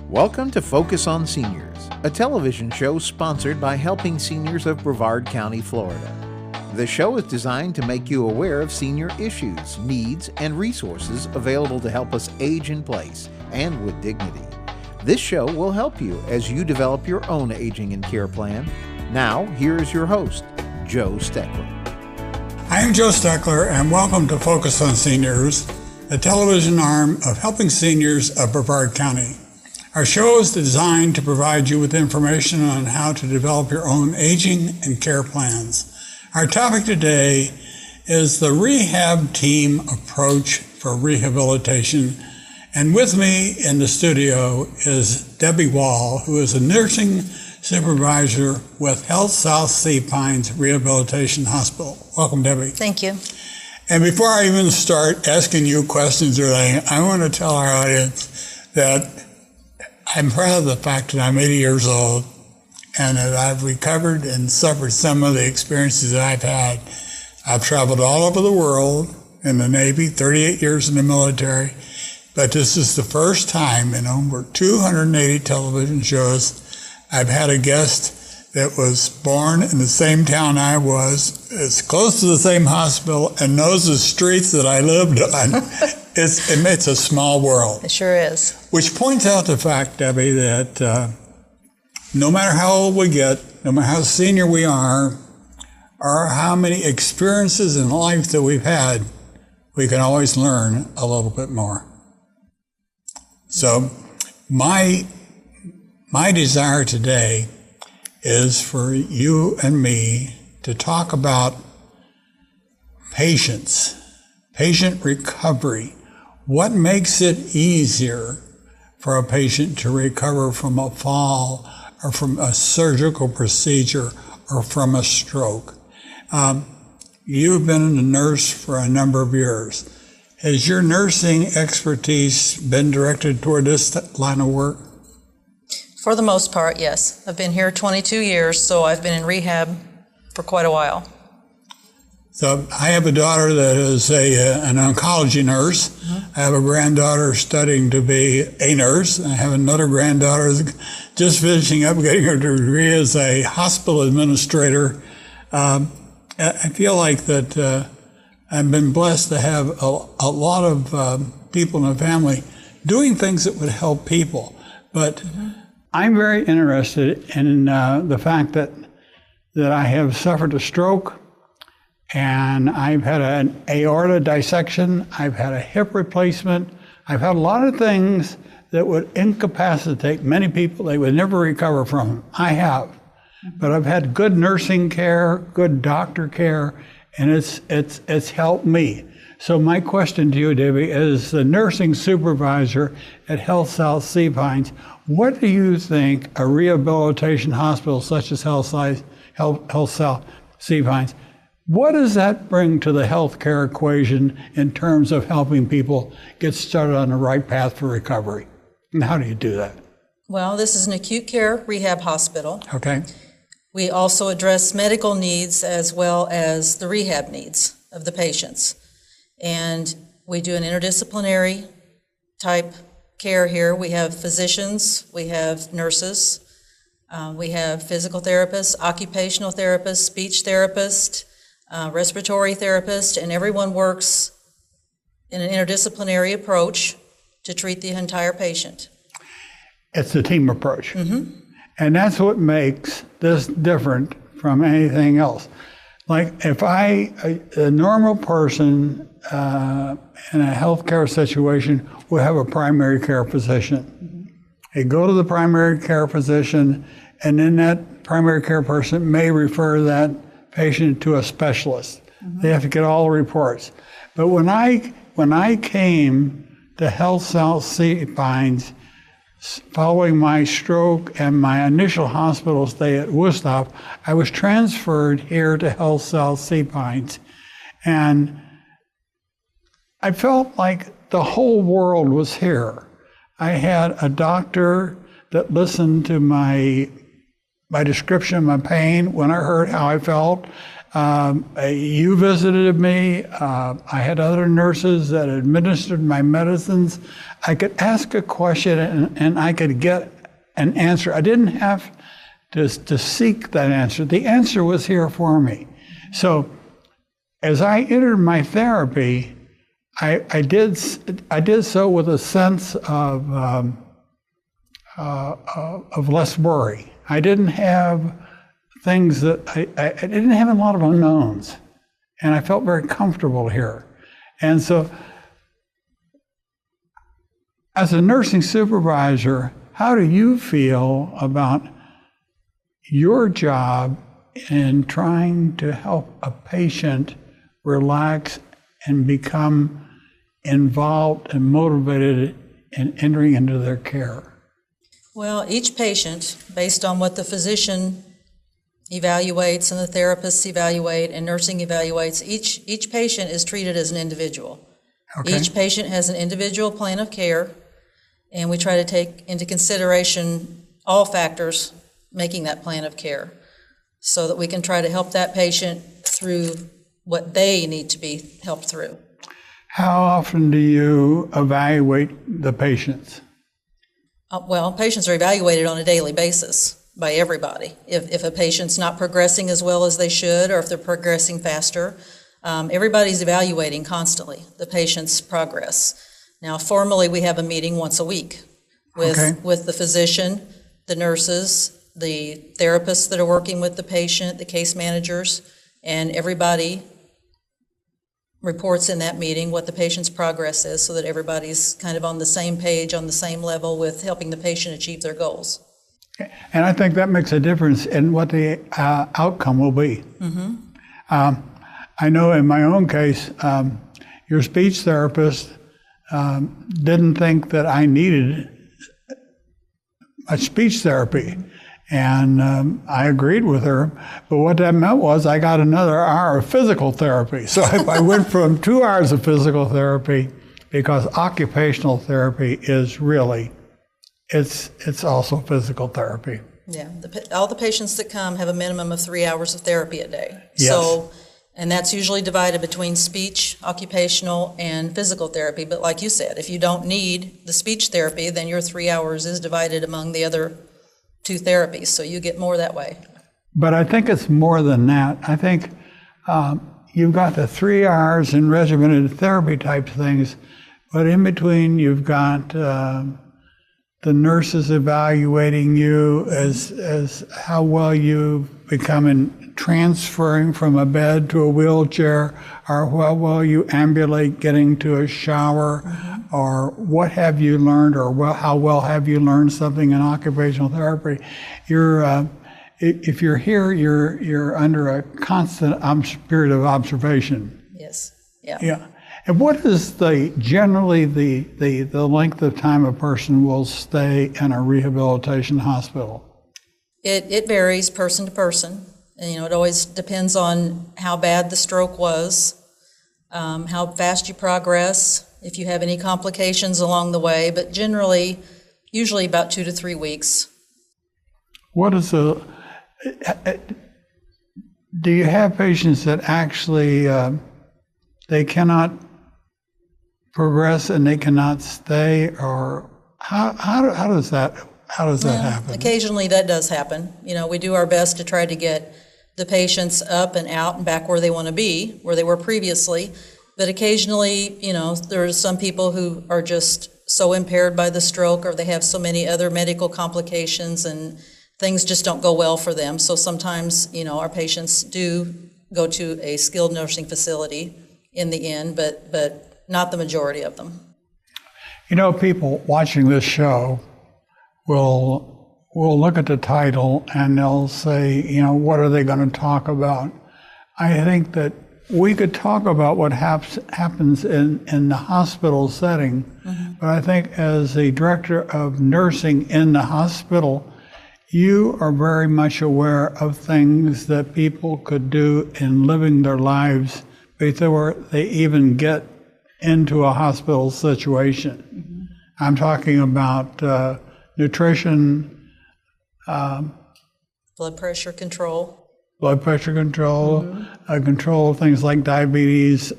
Welcome to Focus on Seniors, a television show sponsored by Helping Seniors of Brevard County, Florida. The show is designed to make you aware of senior issues, needs, and resources available to help us age in place and with dignity. This show will help you as you develop your own aging and care plan. Now, here is your host, Joe Steckler. I'm Joe Steckler, and welcome to Focus on Seniors, a television arm of Helping Seniors of Brevard County. Our show is designed to provide you with information on how to develop your own aging and care plans. Our topic today is the Rehab team approach for rehabilitation. And with me in the studio is Debbie Wahl, who is a nursing supervisor with HealthSouth Sea Pines Rehabilitation Hospital. Welcome, Debbie. Thank you. And before I even start asking you questions or anything, I want to tell our audience that I'm proud of the fact that I'm 80 years old and that I've recovered and suffered some of the experiences that I've had. I've traveled all over the world in the Navy, 38 years in the military, but this is the first time in over 280 television shows I've had a guest that was born in the same town I was, is close to the same hospital, and knows the streets that I lived on. It's a small world. It sure is. Which points out the fact, Debbie, that no matter how old we get, no matter how senior we are, or how many experiences in life that we've had, we can always learn a little bit more. So my desire today is for you and me to talk about patient recovery. What makes it easier for a patient to recover from a fall or from a surgical procedure or from a stroke? You've been a nurse for a number of years. Has your nursing expertise been directed toward this line of work? For the most part, yes. I've been here 22 years, so I've been in rehab for quite a while. So I have a daughter that is an oncology nurse. Mm-hmm. I have a granddaughter studying to be a nurse. I have another granddaughter just finishing up getting her degree as a hospital administrator. I feel like that I've been blessed to have a lot of people in the family doing things that would help people. But I'm very interested in the fact that I have suffered a stroke, and I've had an aorta dissection, I've had a hip replacement, I've had a lot of things that would incapacitate many people. They would never recover from them. I have. But I've had good nursing care, good doctor care, and it's helped me. So my question to you, Debbie, as the nursing supervisor at HealthSouth Sea Pines, what do you think a rehabilitation hospital such as HealthSouth Sea Pines, what does that bring to the healthcare equation in terms of helping people get started on the right path for recovery? And how do you do that? Well, this is an acute care rehab hospital. Okay. We also address medical needs as well as the rehab needs of the patients. And we do an interdisciplinary type care here. We have physicians, we have nurses, we have physical therapists, occupational therapists, speech therapists, respiratory therapist, and everyone works in an interdisciplinary approach to treat the entire patient. It's a team approach. Mm-hmm. And that's what makes this different from anything else. Like if a normal person in a healthcare situation would have a primary care physician. Mm-hmm. They go to the primary care physician, and then that primary care person may refer that patient to a specialist. Mm-hmm. They have to get all the reports. But when I came to HealthSouth Sea Pines following my stroke and my initial hospital stay at Worcester, I was transferred here to HealthSouth Sea Pines, and I felt like the whole world was here. I had a doctor that listened to my my description of my pain when I heard how I felt. You visited me. I had other nurses that administered my medicines. I could ask a question and I could get an answer. I didn't have to seek that answer. The answer was here for me. So as I entered my therapy, I did so with a sense of less worry. I didn't have things that I didn't have a lot of unknowns, and I felt very comfortable here. And so, as a nursing supervisor, how do you feel about your job in trying to help a patient relax and become involved and motivated in entering into their care? Well, each patient, based on what the physician evaluates and the therapists evaluate and nursing evaluates, each patient is treated as an individual. Okay. Each patient has an individual plan of care, and we try to take into consideration all factors making that plan of care so that we can try to help that patient through what they need to be helped through. How often do you evaluate the patients? Well, patients are evaluated on a daily basis by everybody. If a patient's not progressing as well as they should, or if they're progressing faster, everybody's evaluating constantly the patient's progress. Now, formally, we have a meeting once a week with the physician, the nurses, the therapists that are working with the patient, the case managers, and everybody reports in that meeting what the patient's progress is so that everybody's kind of on the same page, on the same level with helping the patient achieve their goals. And I think that makes a difference in what the outcome will be. Mm-hmm. I know in my own case, your speech therapist didn't think that I needed a speech therapy. And I agreed with her, but what that meant was I got another hour of physical therapy. So I went from 2 hours of physical therapy, because occupational therapy is really, it's also physical therapy. Yeah, all the patients that come have a minimum of 3 hours of therapy a day. Yes. So, and that's usually divided between speech, occupational, and physical therapy. But like you said, if you don't need the speech therapy, then your 3 hours is divided among the other 2 therapies, so you get more that way. But I think it's more than that. I think you've got the 3 hours in regimented therapy type things, but in between you've got the nurses evaluating you as how well you've become in transferring from a bed to a wheelchair, or how well you ambulate getting to a shower, mm-hmm. or what have you learned, or how well have you learned something in occupational therapy. If you're here, you're under a constant period of observation. Yes. Yeah. Yeah. And what is generally the length of time a person will stay in a rehabilitation hospital? It varies person to person. And, it always depends on how bad the stroke was, how fast you progress, if you have any complications along the way, but generally, usually about 2 to 3 weeks. What is do you have patients that actually, they cannot progress and they cannot stay, or how does that happen? Occasionally that does happen. We do our best to try to get the patients up and out and back where they want to be, where they were previously. But occasionally, there's some people who are just so impaired by the stroke, or they have so many other medical complications and things just don't go well for them. So sometimes, our patients do go to a skilled nursing facility in the end, but not the majority of them. People watching this show will look at the title and they'll say, what are they going to talk about? I think that we could talk about what happens in the hospital setting, mm-hmm. but I think as the director of nursing in the hospital, you are very much aware of things that people could do in living their lives before they even get into a hospital situation. Mm-hmm. I'm talking about nutrition, blood pressure control. Blood pressure control, control of things like diabetes,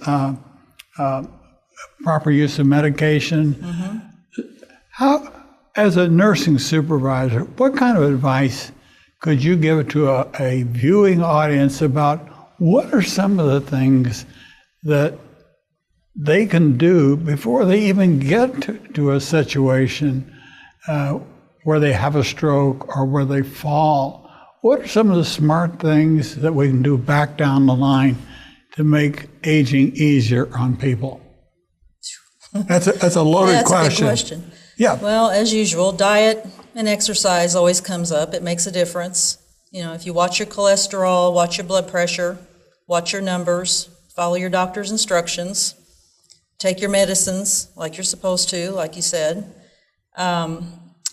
proper use of medication. How, as a nursing supervisor, what kind of advice could you give to a viewing audience about what are some of the things that they can do before they even get to a situation where they have a stroke or where they fall? What are some of the smart things that we can do back down the line to make aging easier on people? That's a loaded question. That's a good question. Yeah. Well, as usual, diet and exercise always comes up. It makes a difference. You know, if you watch your cholesterol, watch your blood pressure, watch your numbers, follow your doctor's instructions, take your medicines like you're supposed to, like you said.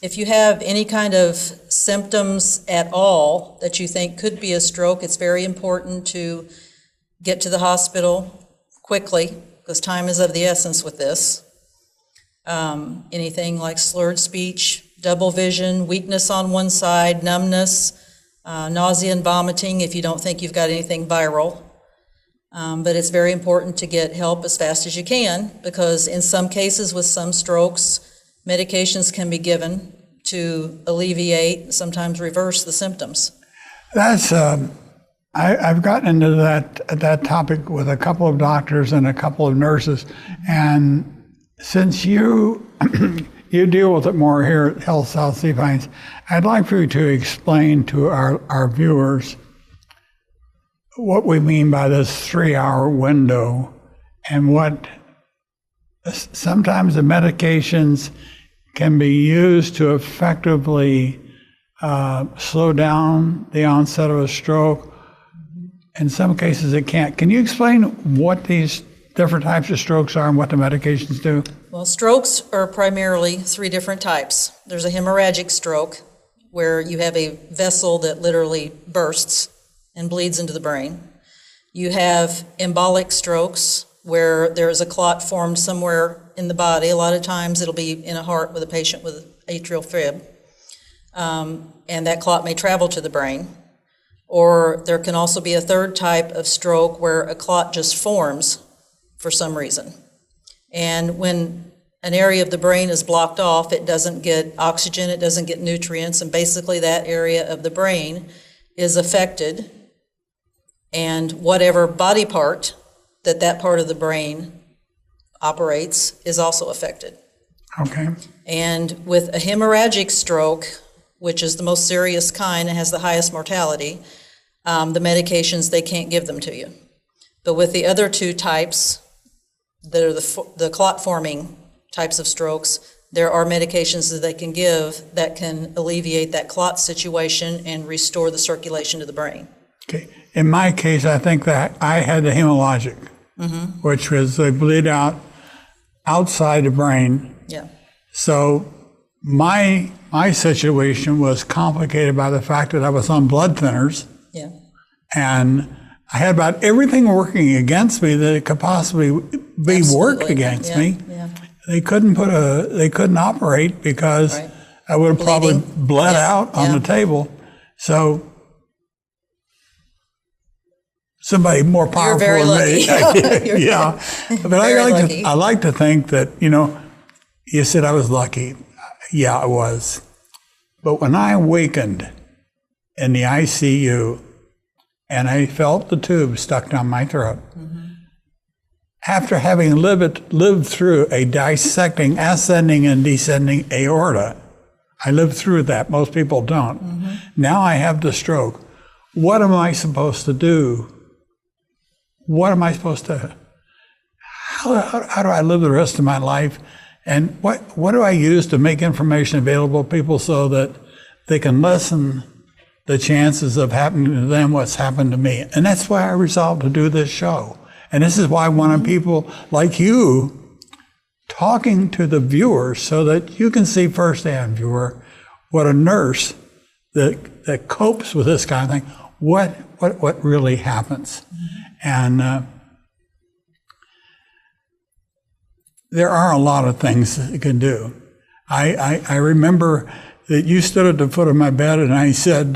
If you have any kind of symptoms at all that you think could be a stroke, it's very important to get to the hospital quickly, because time is of the essence with this. Anything like slurred speech, double vision, weakness on one side, numbness, nausea and vomiting if you don't think you've got anything viral. But it's very important to get help as fast as you can, because in some cases with some strokes, medications can be given to alleviate, sometimes reverse the symptoms. That's I've gotten into that topic with a couple of doctors and a couple of nurses, and since you you deal with it more here at HealthSouth Seapines, I'd like for you to explain to our viewers what we mean by this 3-hour window, and what sometimes the medications can be used to effectively slow down the onset of a stroke. In some cases it can't. Can you explain what these different types of strokes are and what the medications do? Well, strokes are primarily 3 different types. There's a hemorrhagic stroke, where you have a vessel that literally bursts and bleeds into the brain. You have embolic strokes, where there is a clot formed somewhere in the body. A lot of times it'll be in a heart with a patient with atrial fib, and that clot may travel to the brain. Or there can also be a third type of stroke where a clot just forms for some reason. And when an area of the brain is blocked off, it doesn't get oxygen, it doesn't get nutrients, and basically that area of the brain is affected, and whatever body part that part of the brain operates is also affected. Okay. And with a hemorrhagic stroke, which is the most serious kind and has the highest mortality, the medications, they can't give them to you. But with the other 2 types, that are the clot-forming types of strokes, there are medications that they can give that can alleviate that clot situation and restore the circulation to the brain. Okay. In my case, I think that I had the hemorrhagic, which was they bleed out outside the brain. Yeah. So my situation was complicated by the fact that I was on blood thinners. Yeah. And I had about everything working against me that it could possibly be Absolutely. worked against me. Yeah. They couldn't operate because Right. I would have probably Bleeding. bled Yeah. out on Yeah. the table. So somebody more powerful very than me. lucky. Yeah. But I like to think that, you said I was lucky. Yeah, I was. But when I awakened in the ICU and I felt the tube stuck down my throat, after having lived through a dissecting, ascending and descending aorta, I lived through that. Most people don't. Now I have the stroke. What am I supposed to do? What am I supposed to, how do I live the rest of my life? And what do I use to make information available to people so that they can lessen the chances of happening to them what's happened to me? And that's why I resolved to do this show. And this is why I want people like you talking to the viewers so that you can see firsthand, viewer, what a nurse that copes with this kind of thing, what really happens. And there are a lot of things that you can do. I remember that you stood at the foot of my bed and I said,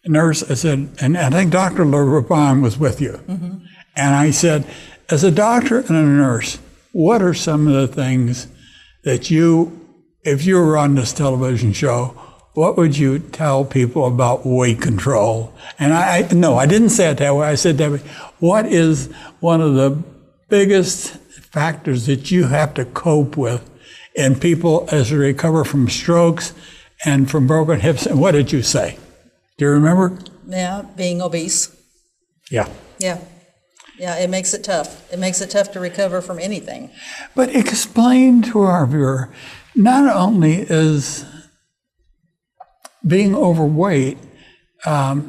nurse, I said, and I think Dr. LeBron was with you. And I said, as a doctor and a nurse, what are some of the things that if you were on this television show, what would you tell people about weight control? And I didn't say it that way. I said, Debbie, what is one of the biggest factors that you have to cope with in people as they recover from strokes and from broken hips? And what did you say? Do you remember? Yeah, being obese. Yeah. Yeah. Yeah, it makes it tough. It makes it tough to recover from anything. But explain to our viewer, not only is being overweight why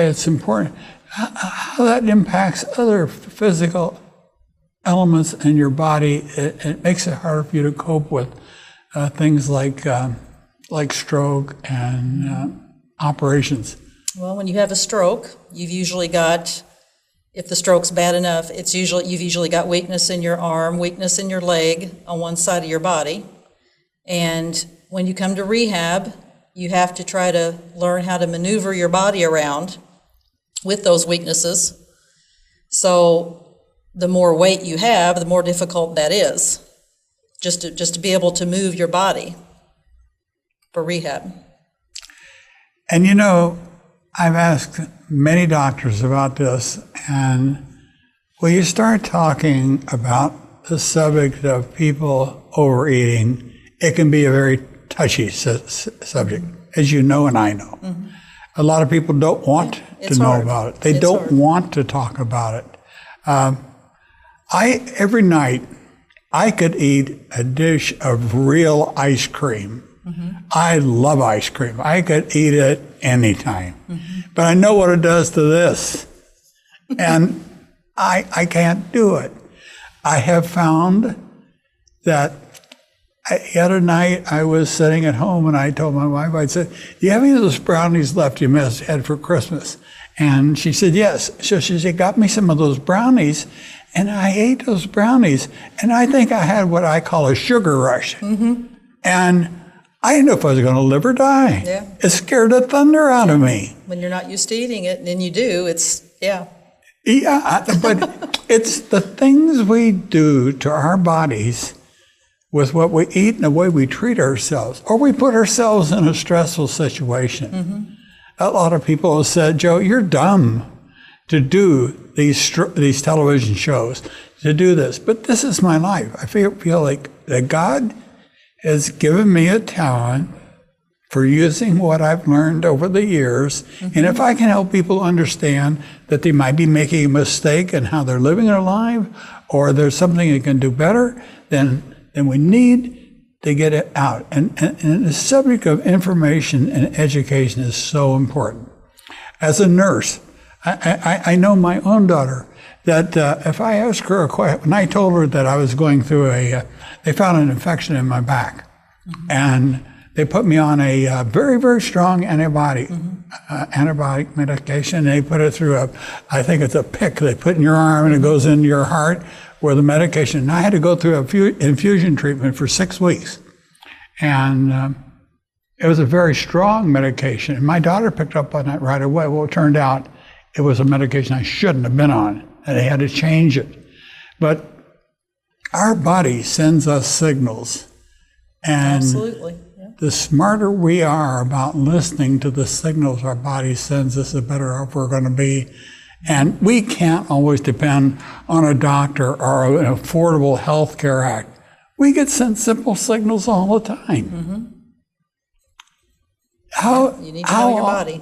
it's important, how that impacts other physical elements in your body. It makes it harder for you to cope with things like stroke and operations. Well, when you have a stroke, you've usually got, if the stroke's bad enough, you've usually got weakness in your arm, weakness in your leg on one side of your body. And when you come to rehab, you have to try to learn how to maneuver your body around with those weaknesses. So the more weight you have, the more difficult that is, just to be able to move your body for rehab. And I've asked many doctors about this, and when you start talking about the subject of people overeating, it can be a very touchy subject, as you know and I know. Mm-hmm. A lot of people don't want to know about it. They don't want to talk about it. Every night, I could eat a dish of real ice cream. Mm-hmm. I love ice cream. I could eat it anytime. Mm-hmm. But I know what it does to this. And I can't do it. I have found that the other night I was sitting at home and I told my wife, I said, do you have any of those brownies left you had for Christmas? And she said, yes. So she said, got me some of those brownies. And I ate those brownies. And I think I had what I call a sugar rush. Mm-hmm. And I didn't know if I was going to live or die. Yeah. It scared the thunder out of me. When you're not used to eating it, and then you do, yeah. Yeah, but it's the things we do to our bodies with what we eat and the way we treat ourselves, or we put ourselves in a stressful situation. Mm-hmm. A lot of people have said, Joe, you're dumb to do these television shows, to do this. But this is my life. I feel like that God has given me a talent for using what I've learned over the years. Mm-hmm. And if I can help people understand that they might be making a mistake in how they're living their life, or there's something they can do better, then we need to get it out. And the subject of information and education is so important. As a nurse, I know my own daughter, that if I ask her a question, when I told her that I was going through they found an infection in my back, mm-hmm. and they put me on a very, very strong antibiotic medication. They put it through I think it's a pick they put in your arm and it goes into your heart where the medication, and I had to go through a infusion treatment for 6 weeks. And it was a very strong medication. And my daughter picked up on that right away. Well, it turned out it was a medication I shouldn't have been on, and they had to change it. But our body sends us signals. And absolutely. Yeah. The smarter we are about listening to the signals our body sends us, the better off we're going to be. And we can't always depend on a doctor or an Affordable Health Care Act. We get sent simple signals all the time. Mm-hmm. You need to know your body.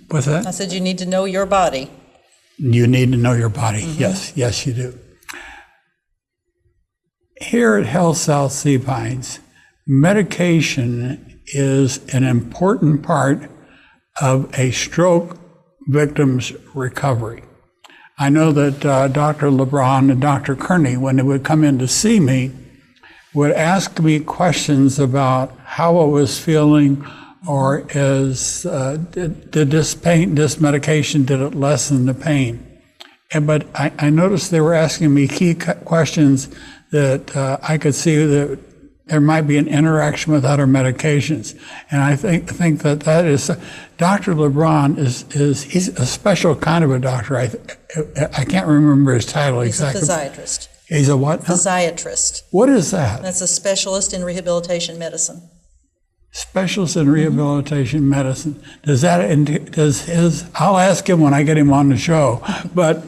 What's that? I said you need to know your body. You need to know your body. Mm-hmm. Yes, you do. Here at HealthSouth Sea Pines, medication is an important part of a stroke victim's recovery. I know that Dr. LeBron and Dr. Kearney, when they would come in to see me, would ask me questions about how I was feeling, or did this medication, did it lessen the pain? But I noticed they were asking me key questions that I could see that there might be an interaction with other medications. And I think that is, Dr. LeBron he's a special kind of a doctor. I can't remember his title exactly. He's a physiatrist. He's a what? Physiatrist. What is that? That's a specialist in rehabilitation medicine. Specialist in rehabilitation medicine. I'll ask him when I get him on the show, but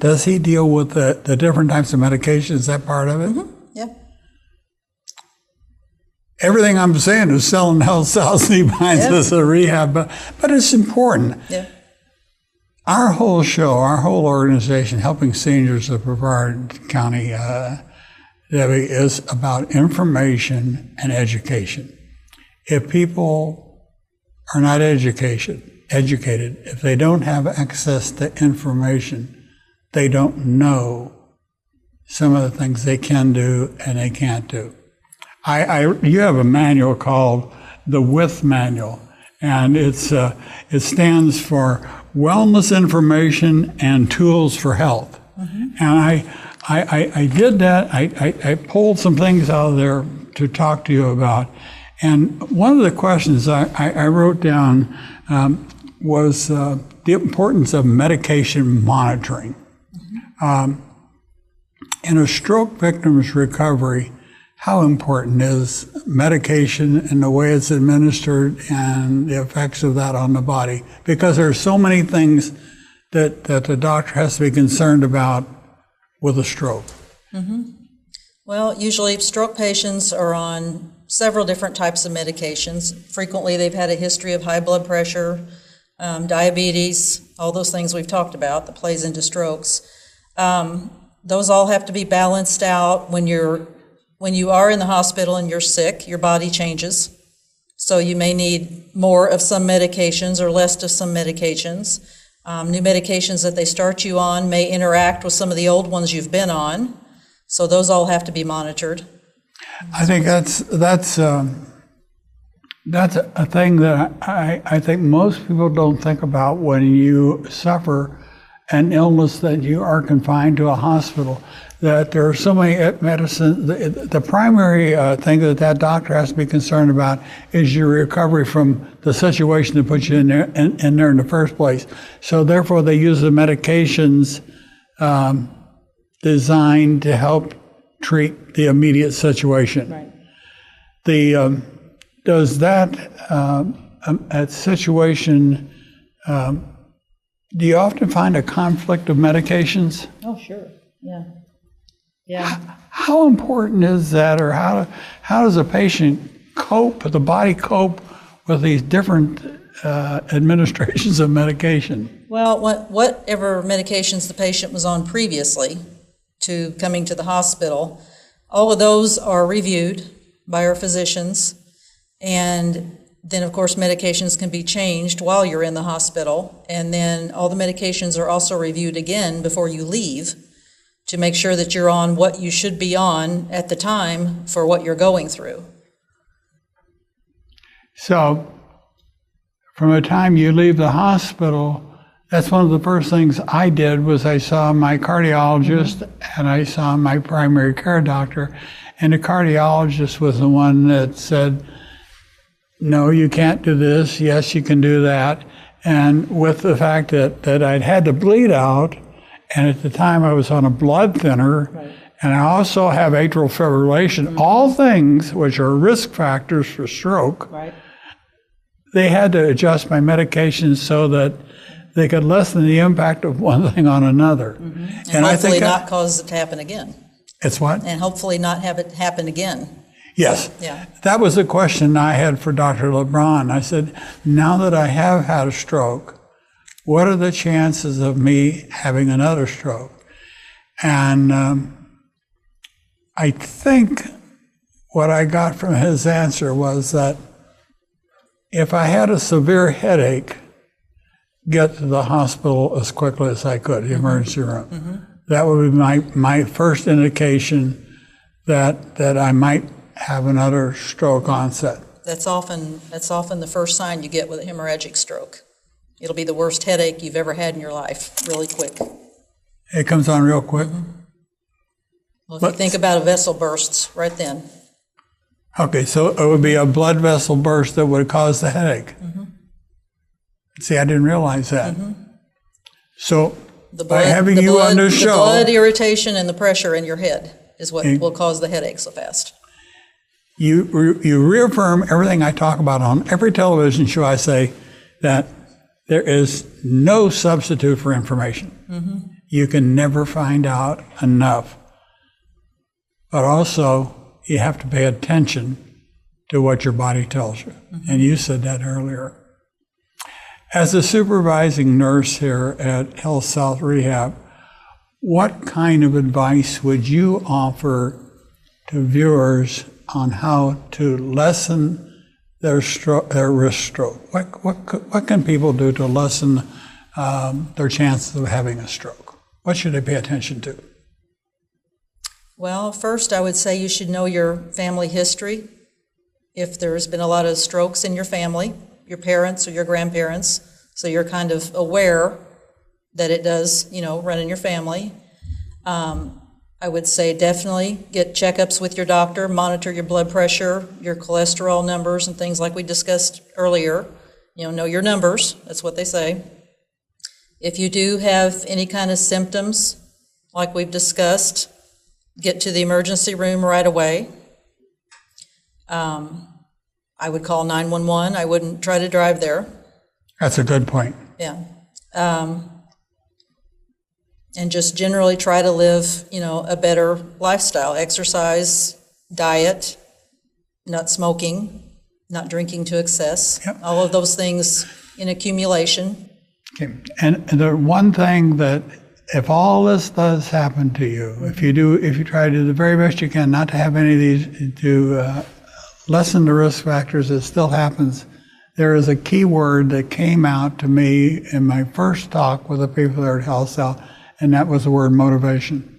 does he deal with the different types of medications? Is that part of it? Mm-hmm. Yeah. Everything I'm saying is selling HealthSouth behind us a rehab, but it's important. Yeah. Our whole show, our whole organization, Helping Seniors of Brevard County, Debbie, is about information and education. If people are not educated, if they don't have access to information, they don't know some of the things they can do and they can't do. You have a manual called the WITH Manual, and it stands for Wellness Information and Tools for Health. Mm-hmm. And I did that. I pulled some things out of there to talk to you about. And one of the questions I wrote down was the importance of medication monitoring. Mm-hmm. In a stroke victim's recovery, how important is medication and the way it's administered and the effects of that on the body? Because there are so many things that the doctor has to be concerned about with a stroke. Mm-hmm. Well, usually stroke patients are on several different types of medications. Frequently, they've had a history of high blood pressure, diabetes, all those things we've talked about that plays into strokes. Those all have to be balanced out. When you are in the hospital and you're sick, your body changes. So you may need more of some medications or less of some medications. New medications that they start you on may interact with some of the old ones you've been on. So those all have to be monitored. I think that's a thing that I think most people don't think about when you suffer an illness that you are confined to a hospital, that there are so many medicines. The primary thing that doctor has to be concerned about is your recovery from the situation that put you in there in the first place. So therefore they use the medications designed to help treat the immediate situation. Right. Does that situation, do you often find a conflict of medications? Oh, sure. Yeah. Yeah. How important is that, or how does a patient cope, the body cope with these different administrations of medication? Well, whatever medications the patient was on previously to coming to the hospital, all of those are reviewed by our physicians, and then of course medications can be changed while you're in the hospital, and then all the medications are also reviewed again before you leave to make sure that you're on what you should be on at the time for what you're going through. So from the time you leave the hospital, that's one of the first things I did was I saw my cardiologist and I saw my primary care doctor, and the cardiologist was the one that said, no, you can't do this, yes, you can do that. And with the fact that I'd had to bleed out, and at the time I was on a blood thinner, right, and I also have atrial fibrillation, all things which are risk factors for stroke, right, they had to adjust my medications so that they could lessen the impact of one thing on another. Mm-hmm. And hopefully not cause it to happen again. It's what? And hopefully not have it happen again. Yes. Yeah. That was the question I had for Dr. LeBron. I said, now that I have had a stroke, what are the chances of me having another stroke? And I think what I got from his answer was that if I had a severe headache, get to the hospital as quickly as I could, the emergency room. Mm-hmm. That would be my first indication that I might have another stroke onset. That's often the first sign you get with a hemorrhagic stroke. It'll be the worst headache you've ever had in your life, really quick. It comes on real quick? Mm-hmm. Well, if you think about a vessel bursts right then. Okay, so it would be a blood vessel burst that would cause the headache. See, I didn't realize that. So by having you on the show, the blood irritation and the pressure in your head is what will cause the headache so fast. You reaffirm everything I talk about on every television show. I say that there is no substitute for information. You can never find out enough. But also, you have to pay attention to what your body tells you. And you said that earlier. As a supervising nurse here at HealthSouth Rehab, what kind of advice would you offer to viewers on how to lessen their risk stroke? What can people do to lessen their chances of having a stroke? What should they pay attention to? Well, first I would say you should know your family history. If there's been a lot of strokes in your family, your parents or your grandparents, so you're kind of aware that it does, run in your family. I would say definitely get checkups with your doctor, monitor your blood pressure, your cholesterol numbers and things like we discussed earlier. Know your numbers, that's what they say. If you do have any kind of symptoms, like we've discussed, get to the emergency room right away. I would call 911. I wouldn't try to drive there. That's a good point. Yeah. And just generally try to live, a better lifestyle, exercise, diet, not smoking, not drinking to excess, all of those things in accumulation. Okay. And the one thing that, if all this does happen to you, if you try to do the very best you can not to have any of these, to lessen the risk factors, it still happens. There is a key word that came out to me in my first talk with the people there at HealthSouth, and that was the word motivation.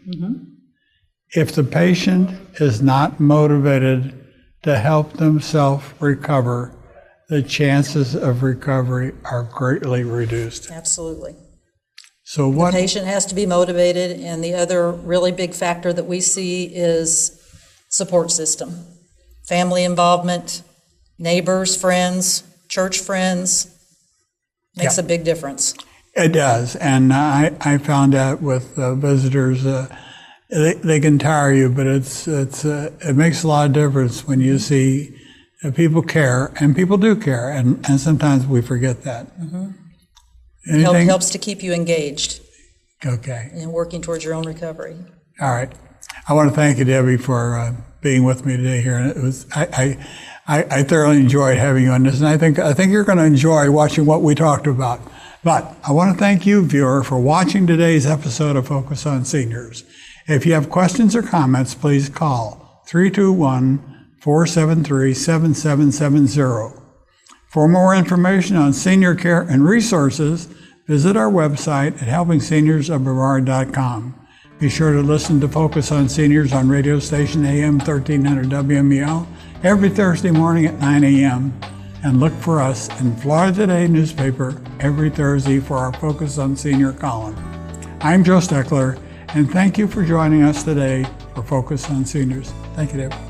If the patient is not motivated to help themselves recover, the chances of recovery are greatly reduced. Absolutely. So what? The patient has to be motivated, and the other really big factor that we see is support system. Family involvement, neighbors, friends, church friends, makes a big difference. It does, and I found out with visitors, they can tire you, but it makes a lot of difference when you see people care, and people do care, and sometimes we forget that. It helps to keep you engaged. Okay. And working towards your own recovery. All right. I want to thank you, Debbie, for being with me today here. And it was I thoroughly enjoyed having you on this, and I think you're going to enjoy watching what we talked about. But I want to thank you, viewer, for watching today's episode of Focus on Seniors. If you have questions or comments, please call 321-473-7770. For more information on senior care and resources, visit our website at helpingseniorsofbrevard.com. Be sure to listen to Focus on Seniors on radio station AM 1300 WMEL every Thursday morning at 9 a.m. And look for us in Florida Today newspaper every Thursday for our Focus on Senior column. I'm Joe Steckler, and thank you for joining us today for Focus on Seniors. Thank you, Debra.